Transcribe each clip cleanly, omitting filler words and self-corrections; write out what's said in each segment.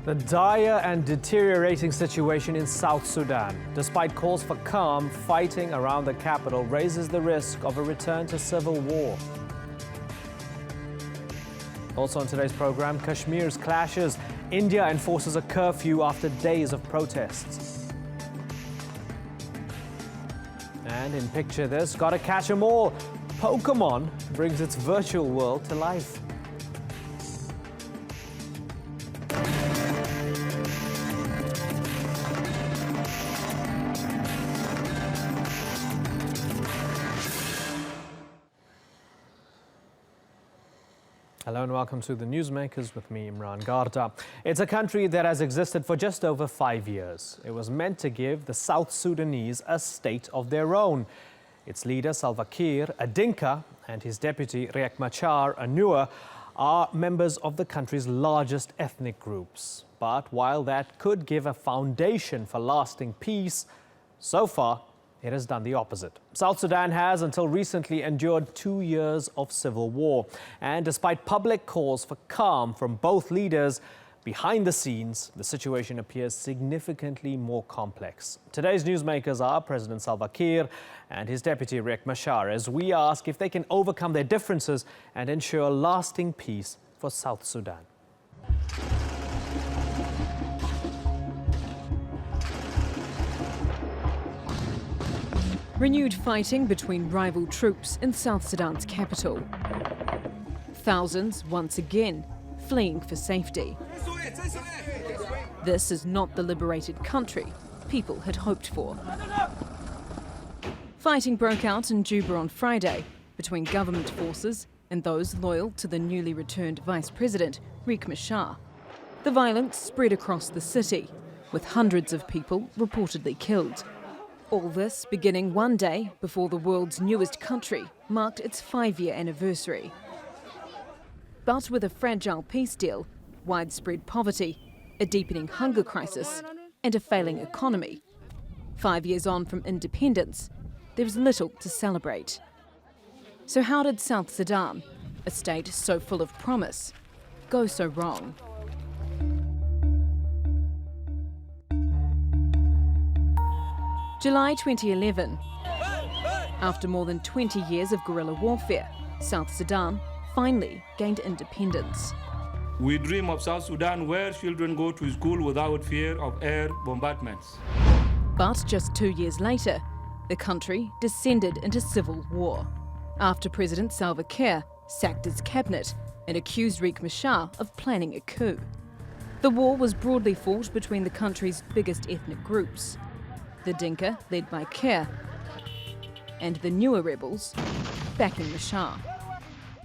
The dire and deteriorating situation in South Sudan. Despite calls for calm, fighting around the capital raises the risk of a return to civil war. Also on today's program, Kashmir's clashes. India enforces a curfew after days of protests. And in Picture This, gotta catch 'em all. Pokemon brings its virtual world to life. Hello and welcome to the Newsmakers with me, Imran Garda. It's a country that has existed for just over 5 years. It was meant to give the South Sudanese a state of their own. Its leader, Salva Kiir, a Dinka, and his deputy, Riek Machar, a Nuer, are members of the country's largest ethnic groups. But while that could give a foundation for lasting peace, so far it has done the opposite. South Sudan has, until recently, endured 2 years of civil war. And despite public calls for calm from both leaders, behind the scenes, the situation appears significantly more complex. Today's newsmakers are President Salva Kiir and his deputy Riek Machar, as we ask if they can overcome their differences and ensure lasting peace for South Sudan. Renewed fighting between rival troops in South Sudan's capital. Thousands once again fleeing for safety. This is not the liberated country people had hoped for. Fighting broke out in Juba on Friday between government forces and those loyal to the newly returned Vice President Riek Machar. The violence spread across the city, with hundreds of people reportedly killed. All this beginning one day before the world's newest country marked its 5-year anniversary. But with a fragile peace deal, widespread poverty, a deepening hunger crisis, and a failing economy, 5 years on from independence, there is little to celebrate. So how did South Sudan, a state so full of promise, go so wrong? July 2011. After more than 20 years of guerrilla warfare, South Sudan finally gained independence. We dream of South Sudan where children go to school without fear of air bombardments. But just 2 years later, the country descended into civil war after President Salva Kiir sacked his cabinet and accused Riek Machar of planning a coup. The war was broadly fought between the country's biggest ethnic groups, the Dinka, led by Kiir, and the newer rebels, backing Machar.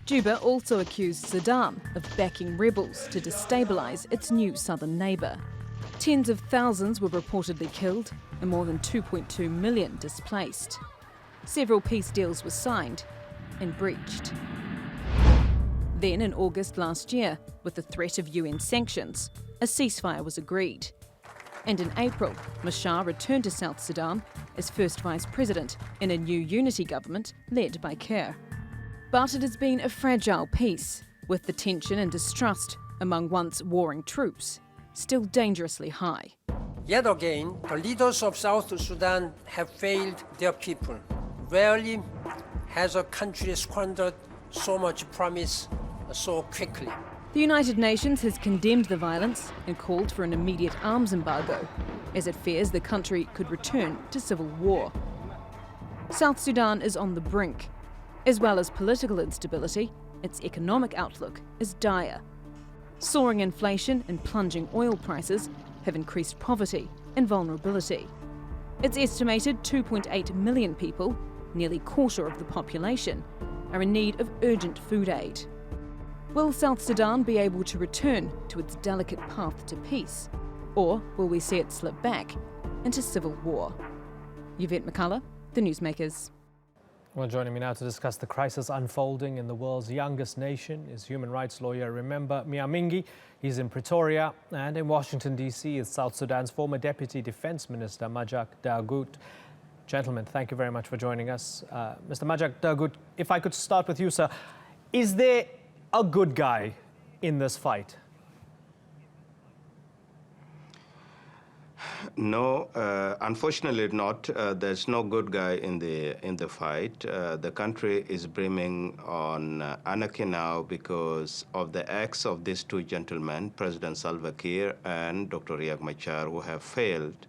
Juba also accused Sudan of backing rebels to destabilise its new southern neighbour. Tens of thousands were reportedly killed and more than 2.2 million displaced. Several peace deals were signed and breached. Then in August last year, with the threat of UN sanctions, a ceasefire was agreed. And in April, Machar returned to South Sudan as first vice president in a new unity government led by Kiir. But it has been a fragile peace, with the tension and distrust among once warring troops still dangerously high. Yet again, the leaders of South Sudan have failed their people. Rarely has a country squandered so much promise so quickly. The United Nations has condemned the violence and called for an immediate arms embargo, as it fears the country could return to civil war. South Sudan is on the brink. As well as political instability, its economic outlook is dire. Soaring inflation and plunging oil prices have increased poverty and vulnerability. It's estimated 2.8 million people, nearly a quarter of the population, are in need of urgent food aid. Will South Sudan be able to return to its delicate path to peace? Or will we see it slip back into civil war? Yvette McCullough, The Newsmakers. Well, joining me now to discuss the crisis unfolding in the world's youngest nation is human rights lawyer, remember, Miamingi. He's in Pretoria, and in Washington, D.C. is South Sudan's former Deputy Defense Minister, Majak. Gentlemen, thank you very much for joining us. Mr. Majak, if I could start with you, sir. Is there a good guy in this fight? No, unfortunately not. There's no good guy in the fight. The country is brimming on anarchy now because of the acts of these two gentlemen, President Salva Kiir and Dr. Riek Machar, who have failed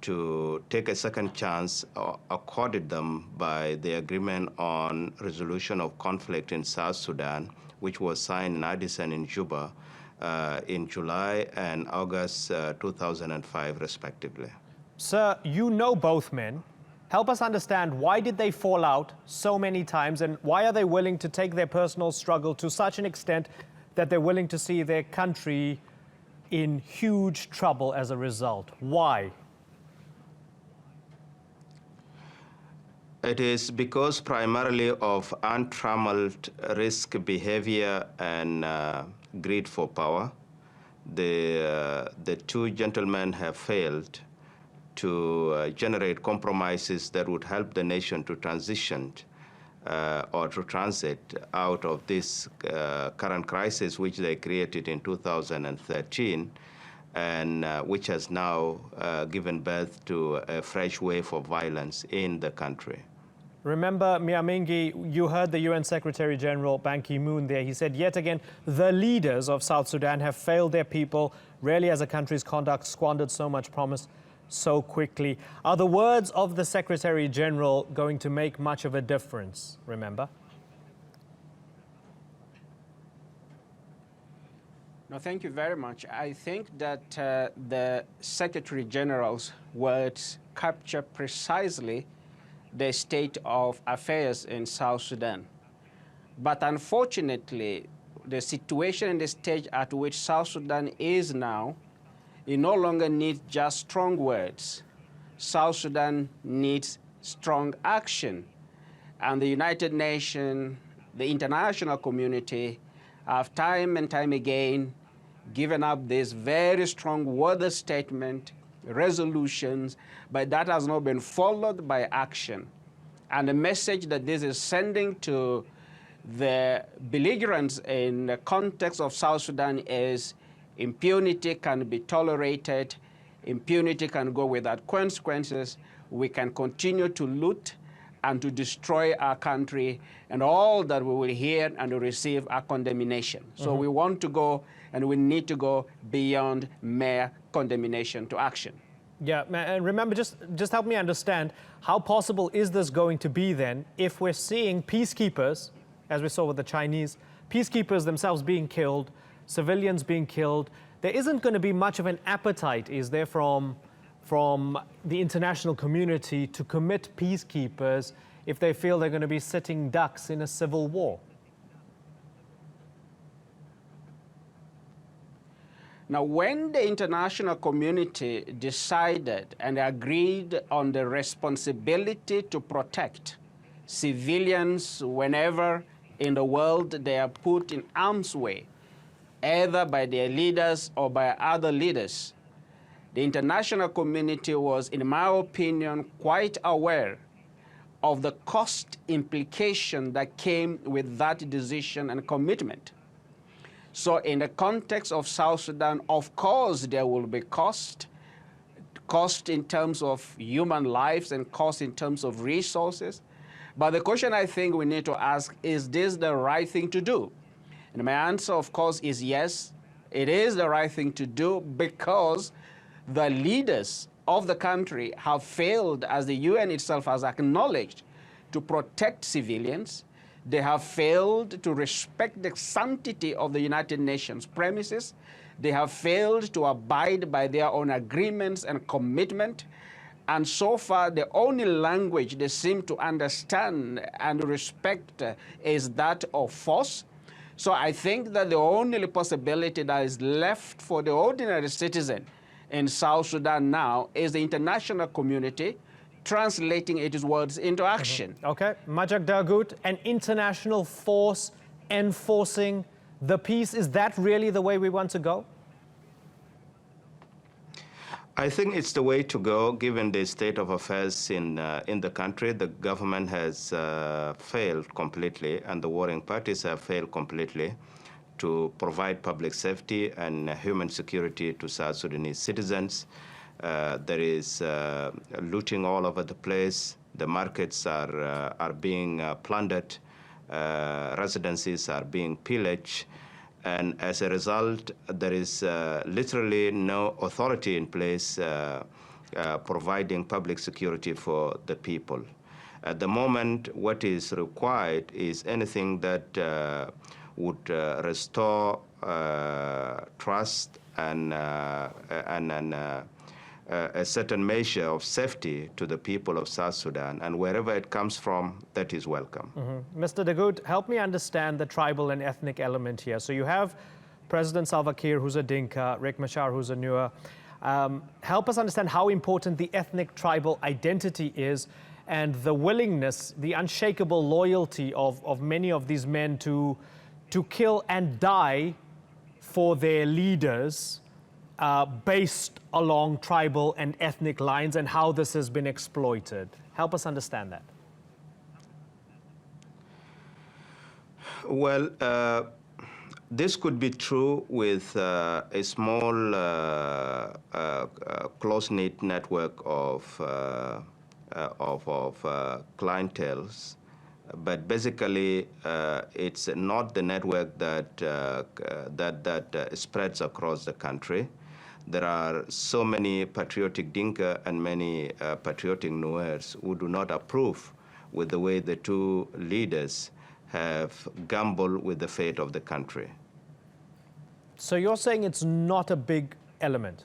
to take a second chance accorded them by the agreement on resolution of conflict in South Sudan, which was signed in Addis and in Juba in July and August 2005, respectively. Sir, you know both men. Help us understand, why did they fall out so many times, and why are they willing to take their personal struggle to such an extent that they're willing to see their country in huge trouble as a result? Why? It is because primarily of untrammeled risk behavior and greed for power. The two gentlemen have failed to generate compromises that would help the nation to transition or to transit out of this current crisis, which they created in 2013, and which has now given birth to a fresh wave of violence in the country. Remember, Miamingi, you heard the UN Secretary General Ban Ki-moon there. He said, yet again, the leaders of South Sudan have failed their people. Rarely has a country's conduct squandered so much promise so quickly. Are the words of the Secretary General going to make much of a difference, remember? No, thank you very much. I think that the Secretary General's words capture precisely the state of affairs in South Sudan. But unfortunately, the situation and the stage at which South Sudan is now, it no longer needs just strong words. South Sudan needs strong action. And the United Nations, the international community, have time and time again given up this very strong word statement, resolutions, but that has not been followed by action. And the message that this is sending to the belligerents in the context of South Sudan is impunity can be tolerated, impunity can go without consequences, we can continue to loot and to destroy our country, and all that we will hear and receive are condemnation. So we want to go, and we need to go beyond mere condemnation to action. Yeah, and remember, just help me understand, how possible is this going to be then if we're seeing peacekeepers, as we saw with the Chinese, peacekeepers themselves being killed, civilians being killed? There isn't going to be much of an appetite, is there, from the international community to commit peacekeepers if they feel they're going to be sitting ducks in a civil war? Now, when the international community decided and agreed on the responsibility to protect civilians whenever in the world they are put in harm's way, either by their leaders or by other leaders, the international community was, in my opinion, quite aware of the cost implication that came with that decision and commitment. So in the context of South Sudan, of course, there will be cost in terms of human lives and cost in terms of resources. But the question I think we need to ask, is this the right thing to do? And my answer, of course, is yes, it is the right thing to do, because the leaders of the country have failed, as the UN itself has acknowledged, to protect civilians. They have failed to respect the sanctity of the United Nations premises. They have failed to abide by their own agreements and commitment. And so far, the only language they seem to understand and respect is that of force. So I think that the only possibility that is left for the ordinary citizen in South Sudan now is the international community translating its words into action. Okay, Majak Dagut, an international force enforcing the peace, is that really the way we want to go? I think it's the way to go, given the state of affairs in the country. The government has failed completely, and the warring parties have failed completely to provide public safety and human security to South Sudanese citizens. There is looting all over the place. The markets are being plundered. Residences are being pillaged. And as a result, there is literally no authority in place providing public security for the people. At the moment, what is required is anything that would restore trust and a certain measure of safety to the people of South Sudan, and wherever it comes from, that is welcome. Mr. Dagood, help me understand the tribal and ethnic element here. So you have President Salva Kiir, who's a Dinka, Riek Machar, who's a Nuer. Help us understand how important the ethnic tribal identity is and the willingness, the unshakable loyalty of many of these men to kill and die for their leaders based along tribal and ethnic lines, and how this has been exploited. Help us understand that. Well, this could be true with a small, close-knit network of clienteles, but basically it's not the network that spreads across the country. There are so many patriotic Dinka and many patriotic Nuers who do not approve with the way the two leaders have gambled with the fate of the country. So you're saying it's not a big element?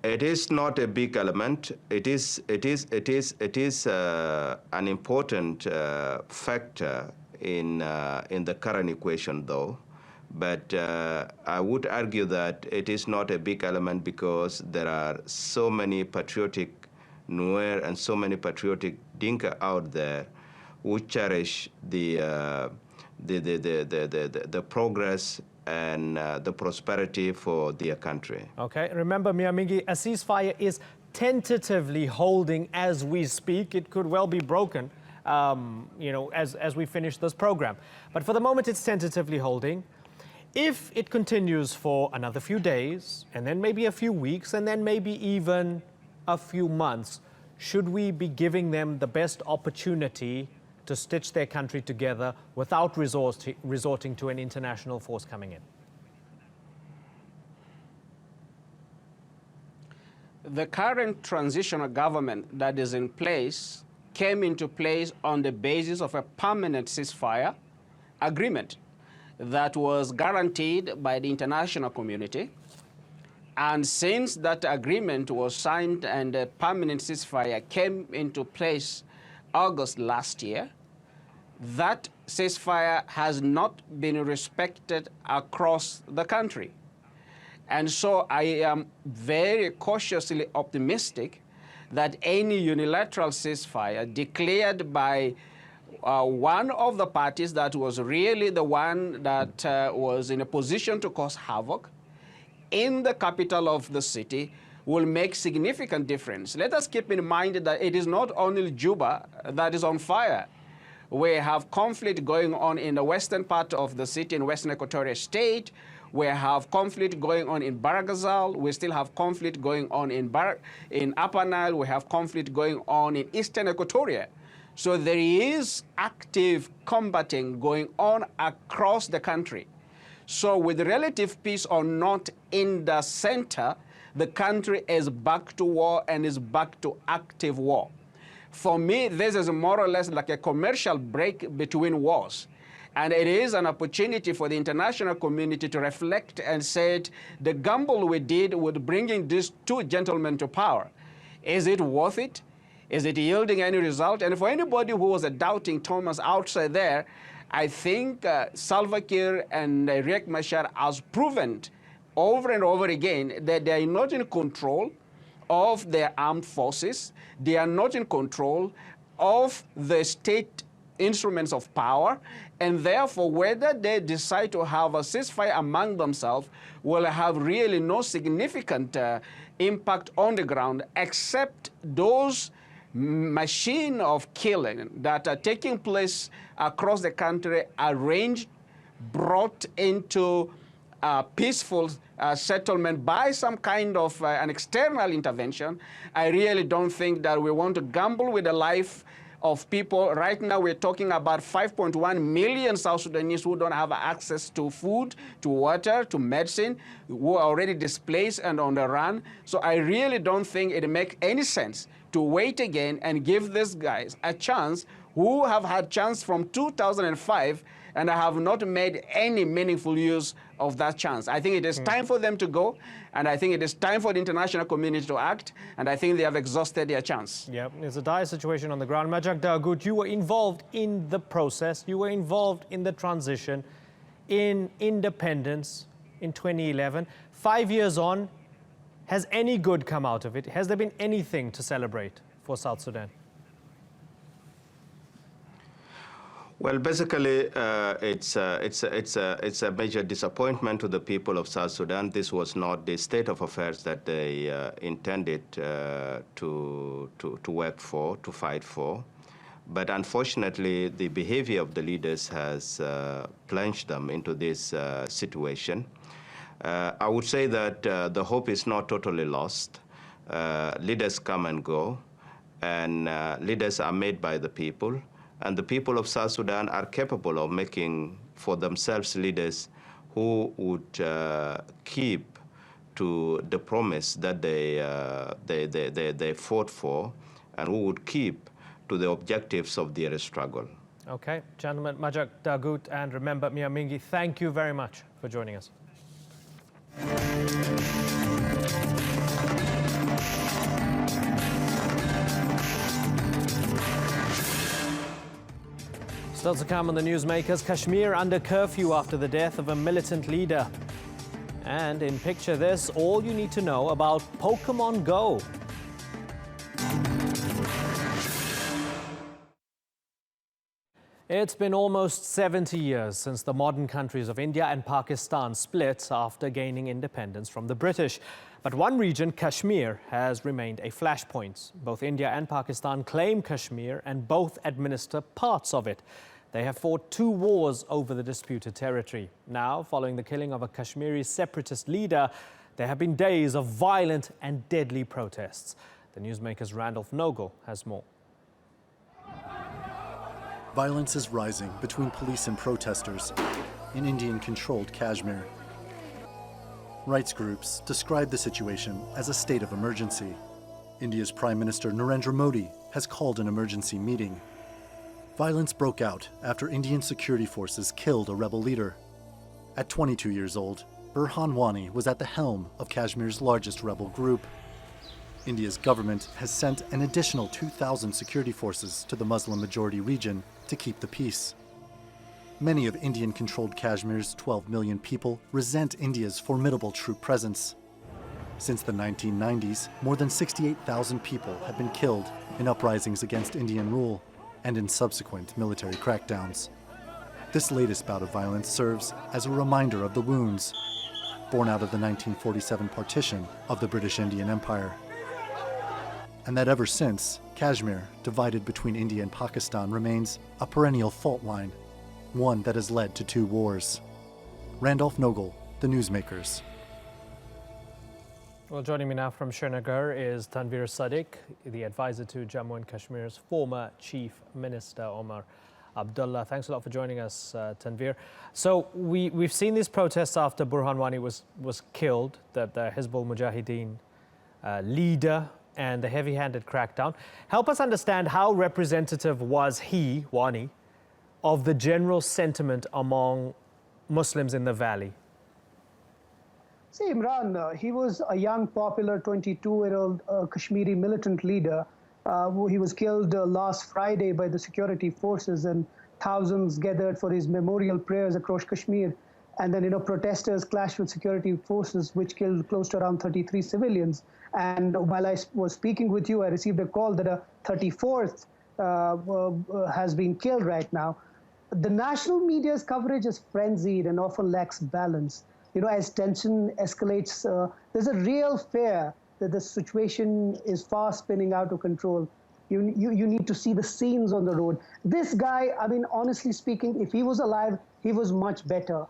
It is not a big element. It is an important factor in the current equation, though. But I would argue that it is not a big element because there are so many patriotic Nuer and so many patriotic Dinka out there who cherish the progress and the prosperity for their country. Okay, remember, Miamingi, a ceasefire is tentatively holding as we speak. It could well be broken, as we finish this program. But for the moment, it's tentatively holding. If it continues for another few days, and then maybe a few weeks, and then maybe even a few months, should we be giving them the best opportunity to stitch their country together without resorting to an international force coming in? The current transitional government that is in place came into place on the basis of a permanent ceasefire agreement that was guaranteed by the international community. And since that agreement was signed and the permanent ceasefire came into place August last year, that ceasefire has not been respected across the country. And so I am very cautiously optimistic that any unilateral ceasefire declared by one of the parties that was really the one that was in a position to cause havoc in the capital of the city will make significant difference. Let us keep in mind that it is not only Juba that is on fire. We have conflict going on in the western part of the city, in Western Equatoria State. We have conflict going on in Baragazal. We still have conflict going on in Upper Nile. We have conflict going on in Eastern Equatoria. So there is active combating going on across the country. So with relative peace or not in the center, the country is back to war and is back to active war. For me, this is more or less like a commercial break between wars. And it is an opportunity for the international community to reflect and say, the gamble we did with bringing these two gentlemen to power, is it worth it? Is it yielding any result? And for anybody who was a doubting Thomas outside there, I think Salva Kiir and Riek Machar has proven over and over again that they are not in control of their armed forces. They are not in control of the state instruments of power, and therefore whether they decide to have a ceasefire among themselves will have really no significant impact on the ground, except those machine of killing that are taking place across the country, arranged, brought into peaceful settlement by some kind of an external intervention, I really don't think that we want to gamble with the life of people. Right now, we're talking about 5.1 million South Sudanese who don't have access to food, to water, to medicine, who are already displaced and on the run. So I really don't think it makes any sense to wait again and give these guys a chance who have had chance from 2005 and have not made any meaningful use of that chance. I think it is time for them to go, and I think it is time for the international community to act, and I think they have exhausted their chance. Yeah, it's a dire situation on the ground. Majak Dagut, you were involved in the process, you were involved in the transition, in independence in 2011. 5 years on, has any good come out of it? Has there been anything to celebrate for South Sudan? Well, basically, it's a major disappointment to the people of South Sudan. This was not the state of affairs that they intended to work for, to fight for. But unfortunately, the behavior of the leaders has plunged them into this situation. I would say that the hope is not totally lost. Leaders come and go, and leaders are made by the people. And the people of South Sudan are capable of making for themselves leaders who would keep to the promise that they fought for, and who would keep to the objectives of their struggle. Okay, gentlemen, Majak Dagut and remember Miamingi, thank you very much for joining us. Still to come on the Newsmakers, Kashmir under curfew after the death of a militant leader. And in picture this, all you need to know about Pokemon Go. It's been almost 70 years since the modern countries of India and Pakistan split after gaining independence from the British. But one region, Kashmir, has remained a flashpoint. Both India and Pakistan claim Kashmir and both administer parts of it. They have fought 2 wars over the disputed territory. Now, following the killing of a Kashmiri separatist leader, there have been days of violent and deadly protests. The Newsmakers' Randolph Nogel has more. Violence is rising between police and protesters in Indian-controlled Kashmir. Rights groups describe the situation as a state of emergency. India's Prime Minister Narendra Modi has called an emergency meeting. Violence broke out after Indian security forces killed a rebel leader. At 22 years old, Burhan Wani was at the helm of Kashmir's largest rebel group. India's government has sent an additional 2,000 security forces to the Muslim-majority region to keep the peace. Many of Indian-controlled Kashmir's 12 million people resent India's formidable troop presence. Since the 1990s, more than 68,000 people have been killed in uprisings against Indian rule and in subsequent military crackdowns. This latest bout of violence serves as a reminder of the wounds born out of the 1947 partition of the British Indian Empire. And that ever since, Kashmir, divided between India and Pakistan, remains a perennial fault line, one that has led to 2 wars. Randolph Nogel, The Newsmakers. Well, joining me now from Srinagar is Tanveer Sadiq, the advisor to Jammu and Kashmir's former Chief Minister Omar Abdullah. Thanks a lot for joining us, Tanveer. So we've seen these protests after Burhan Wani was killed, the Hizbul Mujahideen leader, and the heavy-handed crackdown. Help us understand how representative was he, Wani, of the general sentiment among Muslims in the valley? See, Imran, he was a young, popular 22-year-old Kashmiri militant leader. He was killed last Friday by the security forces, and thousands gathered for his memorial prayers across Kashmir. And then, protesters clashed with security forces, which killed close to around 33 civilians. And while I was speaking with you, I received a call that a 34th has been killed right now. The national media's coverage is frenzied and often lacks balance. As tension escalates, there's a real fear that the situation is fast spinning out of control. You need to see the scenes on the road. This guy, honestly speaking, if he was alive, he was much better.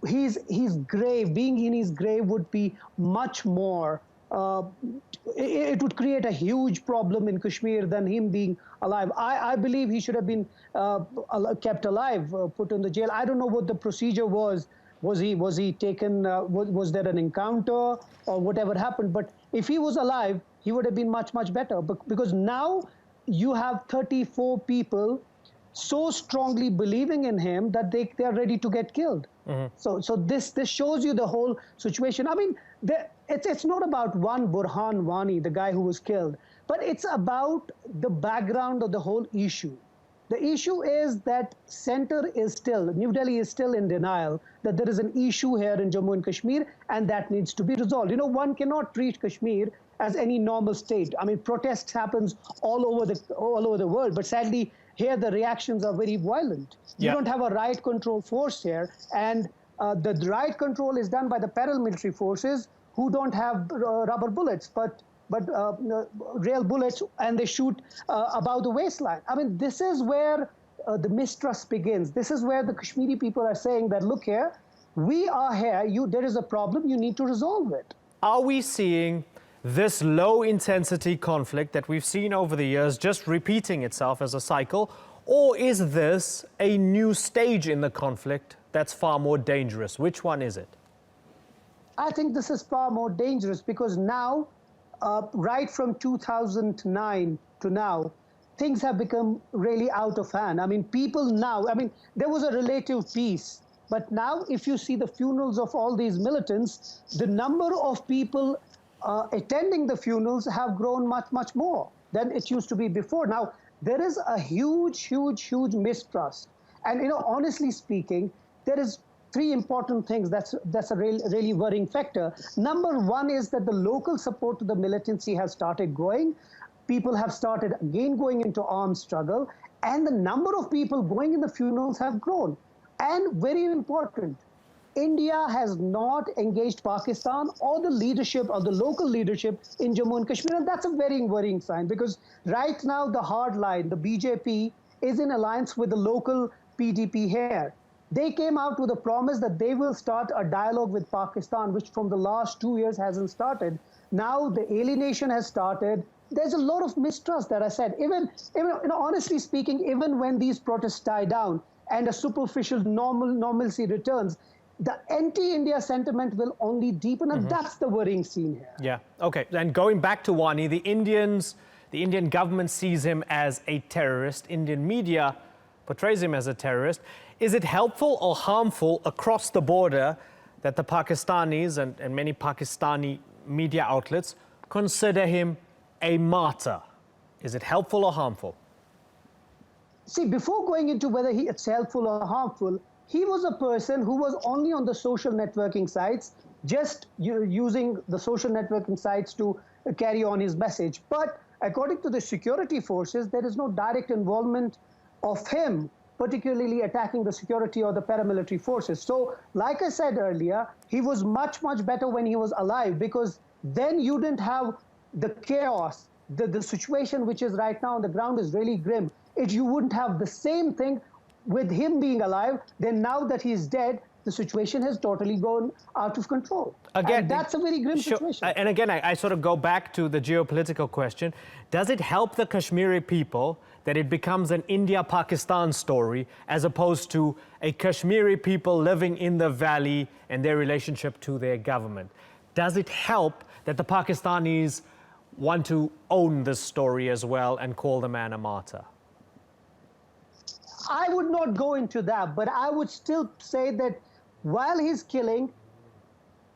his grave, being in his grave would be much more, it would create a huge problem in Kashmir than him being alive. I believe he should have been kept alive, put in the jail. I don't know what the procedure was. Was he taken, was there an encounter or whatever happened? But if he was alive, he would have been much, much better. Because now you have 34 people so strongly believing in him that they are ready to get killed. So this shows you the whole situation. I mean, it's not about one Burhan Wani, the guy who was killed, but it's about the background of the whole issue. The issue is that New Delhi is still in denial that there is an issue here in Jammu and Kashmir, and that needs to be resolved. You know, one cannot treat Kashmir as any normal state. I mean, protests happens all over the world, but sadly, here the reactions are very violent. You don't have a riot control force here, and the riot control is done by the paramilitary forces who don't have rubber bullets, but real bullets, and they shoot above the waistline. I mean, this is where the mistrust begins. This is where the Kashmiri people are saying that, look here, we are here, there is a problem, you need to resolve it. Are we seeing this low-intensity conflict that we've seen over the years just repeating itself as a cycle, or is this a new stage in the conflict that's far more dangerous? Which one is it? I think this is far more dangerous because now, right from 2009 to now, things have become really out of hand. I mean, people now, there was a relative peace, but now if you see the funerals of all these militants, the number of people attending the funerals have grown much, much more than it used to be before. Now, there is a huge, huge, huge mistrust. And, you know, honestly speaking, there is three important things that's a really worrying factor. Number one is that the local support to the militancy has started growing. People have started again going into armed struggle, and the number of people going in the funerals have grown. And very important, India has not engaged Pakistan or the leadership or the local leadership in Jammu and Kashmir, and that's a very worrying sign because right now the hard line, the BJP, is in alliance with the local PDP here. They came out with a promise that they will start a dialogue with Pakistan, which from the last 2 years hasn't started. Now the alienation has started. There's a lot of mistrust that I said. Even honestly speaking, even when these protests die down and a superficial normalcy returns, the anti-India sentiment will only deepen, and that's the worrying scene here. Yeah, okay. And going back to Wani, the Indian government sees him as a terrorist. Indian media portrays him as a terrorist. Is it helpful or harmful across the border that the Pakistanis and many Pakistani media outlets consider him a martyr? Is it helpful or harmful? See, before going into whether it's helpful or harmful, he was a person who was only on the social networking sites, just using the social networking sites to carry on his message. But according to the security forces, there is no direct involvement of him, particularly attacking the security or the paramilitary forces. So, like I said earlier, he was much, much better when he was alive, because then you didn't have the chaos. The situation which is right now on the ground is really grim. If you wouldn't have the same thing with him being alive, then now that he's dead, the situation has totally gone out of control. Again, and that's a very grim situation. And again, I sort of go back to the geopolitical question. Does it help the Kashmiri people that it becomes an India-Pakistan story as opposed to a Kashmiri people living in the valley and their relationship to their government? Does it help that the Pakistanis want to own this story as well and call the man a martyr? I would not go into that, but I would still say that while he's killing,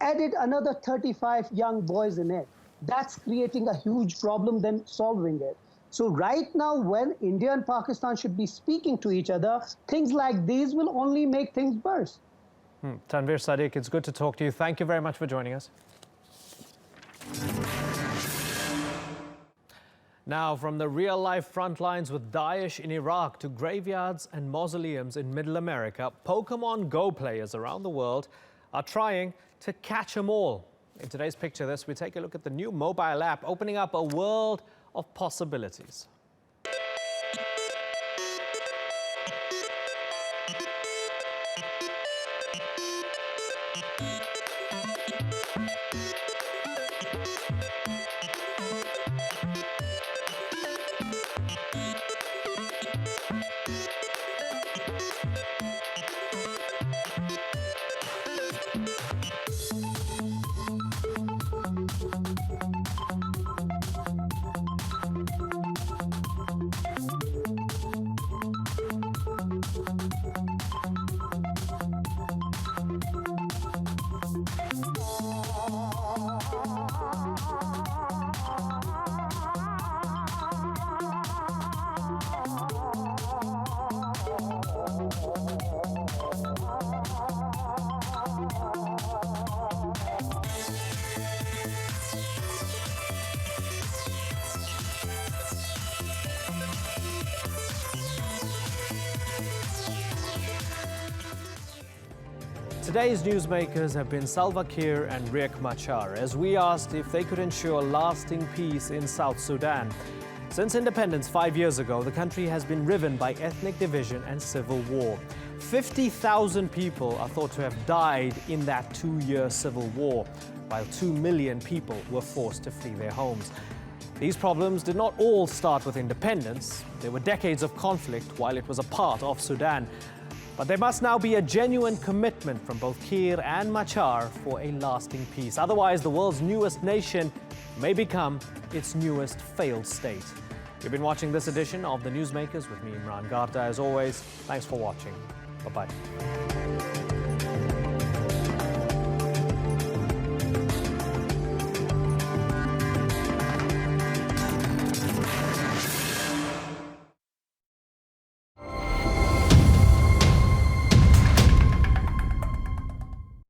added another 35 young boys in it. That's creating a huge problem than solving it. So right now, when India and Pakistan should be speaking to each other, things like these will only make things worse. Tanveer Sadiq, it's good to talk to you. Thank you very much for joining us. Now, from the real-life front lines with Daesh in Iraq to graveyards and mausoleums in Middle America, Pokemon Go players around the world are trying to catch them all. In today's Picture This, we take a look at the new mobile app opening up a world of possibilities. Today's newsmakers have been Salva Kiir and Riek Machar, as we asked if they could ensure lasting peace in South Sudan. Since independence 5 years ago, the country has been riven by ethnic division and civil war. 50,000 people are thought to have died in that 2-year civil war, while 2 million people were forced to flee their homes. These problems did not all start with independence. There were decades of conflict while it was a part of Sudan. But there must now be a genuine commitment from both Kiir and Machar for a lasting peace. Otherwise, the world's newest nation may become its newest failed state. You've been watching this edition of the Newsmakers with me, Imran Garda. As always, thanks for watching. Bye-bye.